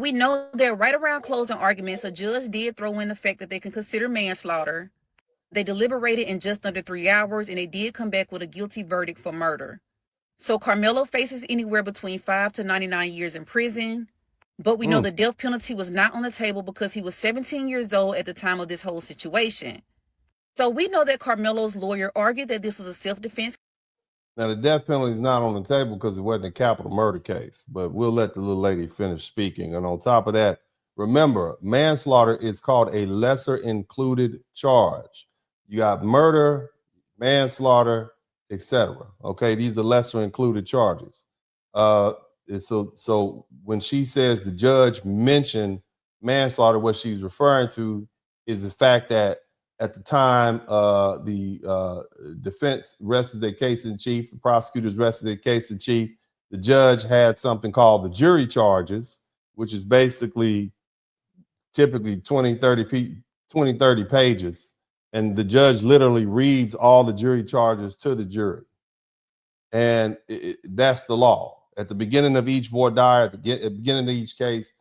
We know that right around closing arguments, a judge did throw in the fact that they can consider manslaughter. They deliberated in just under 3 hours, and they did come back with a guilty verdict for murder. So Karmelo faces anywhere between 5 to 99 years in prison. But we know the death penalty was not on the table because he was 17 years old at the time of this whole situation. So we know that Karmelo's lawyer argued that this was a self-defense. Now, the death penalty is not on the table because it wasn't a capital murder case, but we'll let the little lady finish speaking. And on top of that, remember, manslaughter is called a lesser included charge. You got murder, manslaughter, etc. Okay, these are lesser included charges. So when she says the judge mentioned manslaughter, what she's referring to is the fact that at the time the defense rested their case in chief, the prosecutors rested their case in chief, the judge had something called the jury charges, which is basically typically 20, 30 pages. And the judge literally reads all the jury charges to the jury. And that's the law. At the beginning of each voir dire, at the beginning of each case,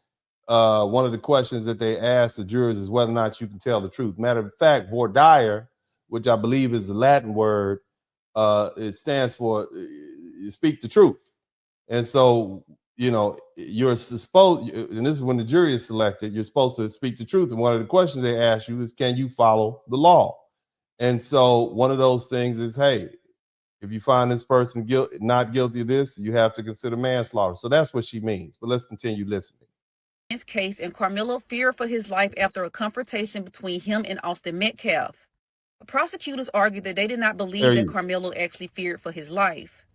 one of the questions that they ask the jurors is whether or not you can tell the truth. Matter of fact, voir dire, which I believe is a Latin word, it stands for speak the truth. And so, you know, you're supposed, and this is when the jury is selected, you're supposed to speak the truth. And one of the questions they ask you is, can you follow the law? And so one of those things is, hey, if you find this person not guilty of this, you have to consider manslaughter. So that's what she means. But let's continue listening. This case, and Karmelo feared for his life after a confrontation between him and Austin Metcalf. Prosecutors argued that they did not believe that Karmelo actually feared for his life.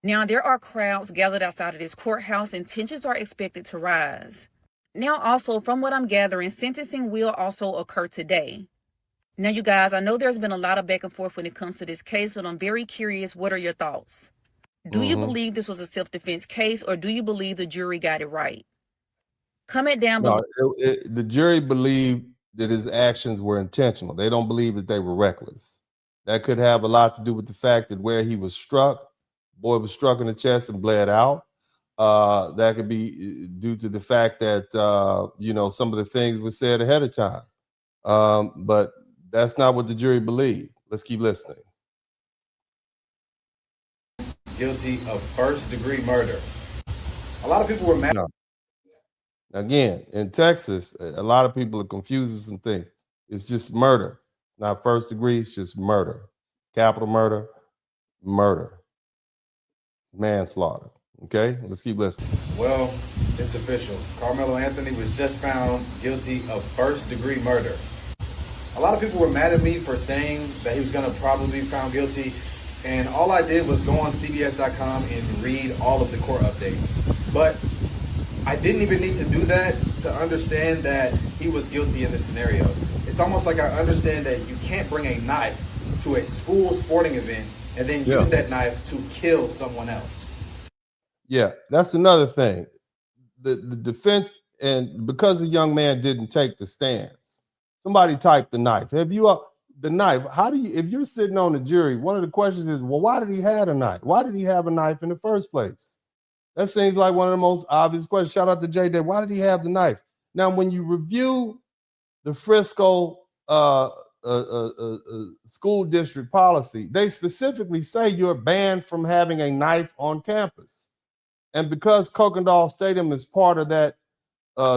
Now, there are crowds gathered outside of this courthouse, and tensions are expected to rise. Now, also, from what I'm gathering, sentencing will also occur today. Now, you guys, I know there's been a lot of back and forth when it comes to this case, but I'm very curious, what are your thoughts? Do you believe this was a self-defense case, or do you believe the jury got it right? Comment down below. No, the jury believed that his actions were intentional. They don't believe that they were reckless. That could have a lot to do with the fact that where he was struck, boy was struck in the chest and bled out. That could be due to the fact that, you know, some of the things were said ahead of time. But that's not what the jury believed. Let's keep listening. Guilty of first-degree murder. A lot of people were mad. No. Again, in Texas, a lot of people are confusing some things. It's just murder, not first degree. It's just murder, capital murder, manslaughter. Okay, let's keep listening. Well, it's official. Karmelo Anthony was just found guilty of first-degree murder. A lot of people were mad at me for saying that he was going to probably be found guilty, and all I did was go on CBS.com and read all of the court updates. But I didn't even need to do that to understand that he was guilty in this scenario. It's almost like I understand that you can't bring a knife to a school sporting event and then use that knife to kill someone else. Yeah, that's another thing. The defense, and because the young man didn't take the stance, somebody typed the knife. Have you the knife? How do you, if you're sitting on the jury, one of the questions is, well, why did he have a knife? Why did he have a knife in the first place? That seems like one of the most obvious questions. Shout out to J Day. Why did he have the knife? Now, when you review the Frisco school district policy, they specifically say you're banned from having a knife on campus. And because Cockendall Stadium is part of that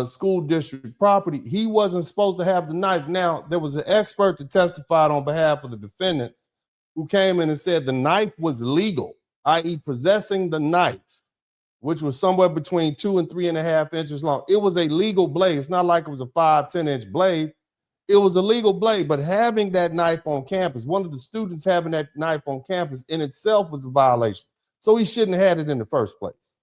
school district property, he wasn't supposed to have the knife. Now, there was an expert that testified on behalf of the defendants who came in and said the knife was legal, i.e. possessing the knife, which was somewhere between 2 and 3.5 inches long. It was a legal blade. It's not like it was a 5-10 inch blade. It was a legal blade, but having that knife on campus, one of the students having that knife on campus in itself was a violation. So he shouldn't have had it in the first place.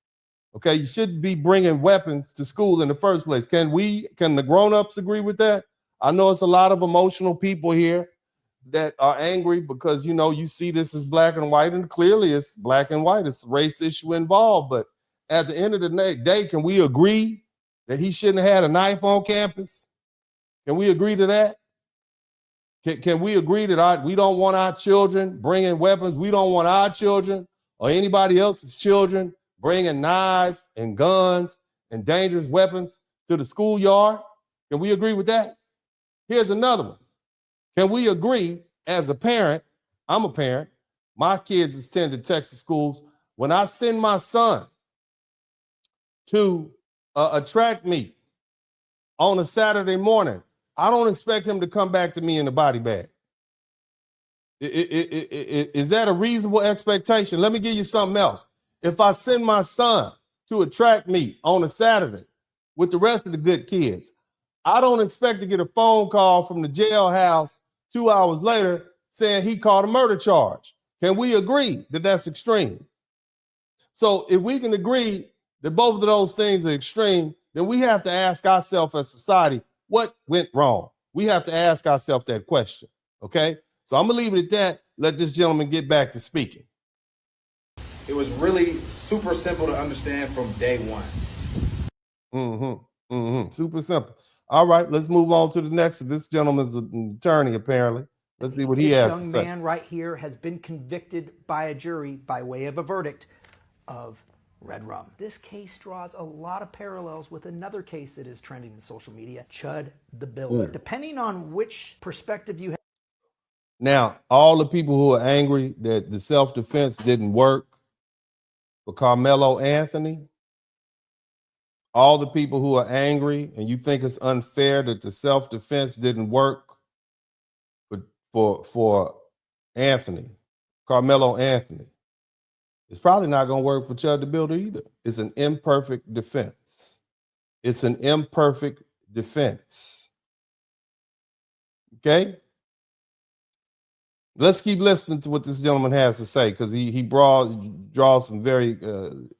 Okay, you shouldn't be bringing weapons to school in the first place. Can the grown-ups agree with that? I know it's a lot of emotional people here that are angry because, you know, you see this as black and white, and clearly it's black and white. It's a race issue involved, but at the end of the day, can we agree that he shouldn't have had a knife on campus? Can we agree to that? Can we agree that we don't want our children bringing weapons? We don't want our children or anybody else's children bringing knives and guns and dangerous weapons to the schoolyard? Can we agree with that? Here's another one. Can we agree as a parent? I'm a parent. My kids attend Texas schools. When I send my son to a track meet on a Saturday morning, I don't expect him to come back to me in a body bag. Is that a reasonable expectation? Let me give you something else. If I send my son to a track meet on a Saturday with the rest of the good kids, I don't expect to get a phone call from the jailhouse 2 hours later saying he caught a murder charge. Can we agree that that's extreme? So if we can agree that both of those things are extreme, then we have to ask ourselves as society, what went wrong? We have to ask ourselves that question, okay? So I'm gonna leave it at that. Let this gentleman get back to speaking. It was really super simple to understand from day one. Super simple. All right, let's move on to the next. This gentleman's an attorney, apparently. Let's see what he has to say. This young man right here has been convicted by a jury by way of a verdict of red rum. This case draws a lot of parallels with another case that is trending in social media, Chud the Builder. Depending on which perspective you have. Now, all the people who are angry that the self-defense didn't work for Carmelo Anthony, all the people who are angry and you think it's unfair that the self-defense didn't work for Anthony, Carmelo Anthony, it's probably not going to work for Chud the Builder either. It's an imperfect defense. It's an imperfect defense. Okay? Let's keep listening to what this gentleman has to say, because he draws some very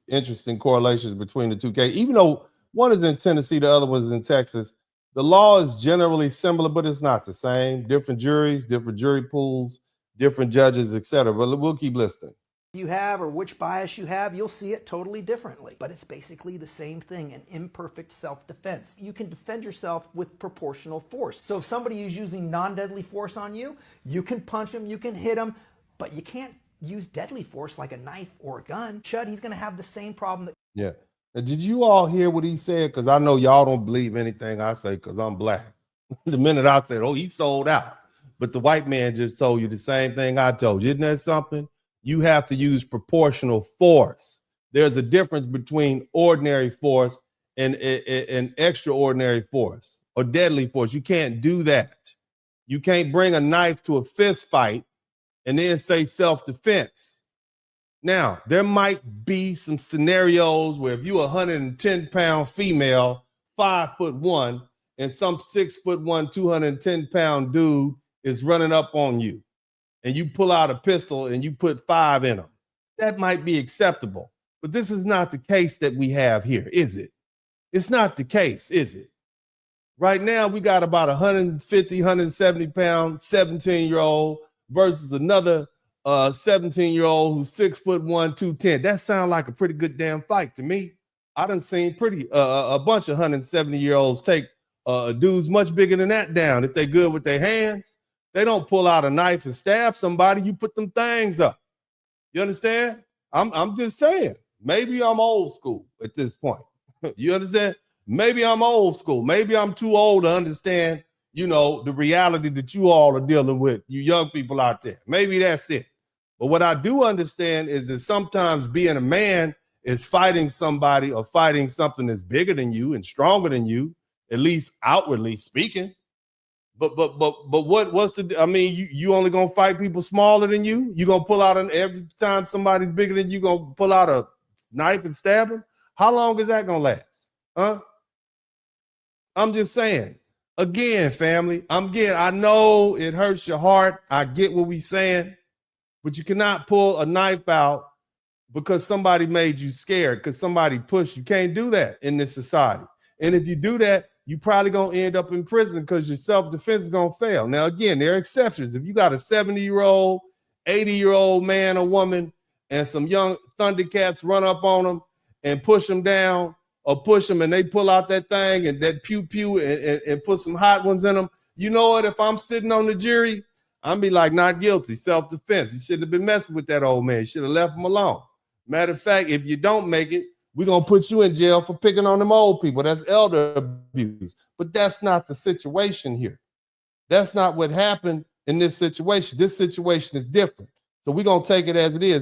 interesting correlations between the two cases. Even though one is in Tennessee, the other one is in Texas, the law is generally similar, but it's not the same. Different juries, different jury pools, different judges, etc. But we'll keep listening. You have or which bias you have, you'll see it totally differently. But it's basically the same thing, an imperfect self-defense. You can defend yourself with proportional force. So if somebody is using non-deadly force on you, you can punch them, you can hit them, but you can't use deadly force like a knife or a gun. Chud, he's going to have the same problem. Yeah. Now, did you all hear what he said? Because I know y'all don't believe anything I say because I'm black. The minute I said, oh, he sold out. But the white man just told you the same thing I told you. Isn't that something? You have to use proportional force. There's a difference between ordinary force and extraordinary force or deadly force. You can't do that. You can't bring a knife to a fist fight and then say self-defense. Now, there might be some scenarios where if you're a 110-pound female, 5'1", and some 6'1", 210-pound dude is running up on you, and you pull out a pistol and you put 5 in them, that might be acceptable. But this is not the case that we have here, is it? It's not the case, is it? Right now, we got about 150, 170-pound 17-year-old versus another 17-year-old who's 6'1", 210. That sounds like a pretty good damn fight to me. I done seen a bunch of 170-year-olds take dudes much bigger than that down if they good with their hands. They don't pull out a knife and stab somebody. You put them things up. You understand? I'm just saying. Maybe I'm old school at this point. You understand? Maybe I'm old school. Maybe I'm too old to understand, you know, the reality that you all are dealing with, you young people out there. Maybe that's it. But what I do understand is that sometimes being a man is fighting somebody or fighting something that's bigger than you and stronger than you, at least outwardly speaking. But what's the, I mean, you only gonna fight people smaller than you? You gonna pull out every time somebody's bigger than you, gonna pull out a knife and stab them? How long is that gonna last? Huh? I'm just saying. Again, family, I know it hurts your heart. I get what we saying, but you cannot pull a knife out because somebody made you scared, because somebody pushed. You can't do that in this society. And if you do that, you probably gonna end up in prison because your self-defense is gonna fail. Now, again, there are exceptions. If you got a 70-year-old, 80-year-old man or woman, and some young Thundercats run up on them and push them down, or push them and they pull out that thing and that pew and put some hot ones in them, you know what? If I'm sitting on the jury, I'm be like, not guilty, self-defense. You shouldn't have been messing with that old man. You should have left him alone. Matter of fact, if you don't make it, we're going to put you in jail for picking on them old people. That's elder abuse. But that's not the situation here. That's not what happened in this situation. This situation is different. So we're going to take it as it is.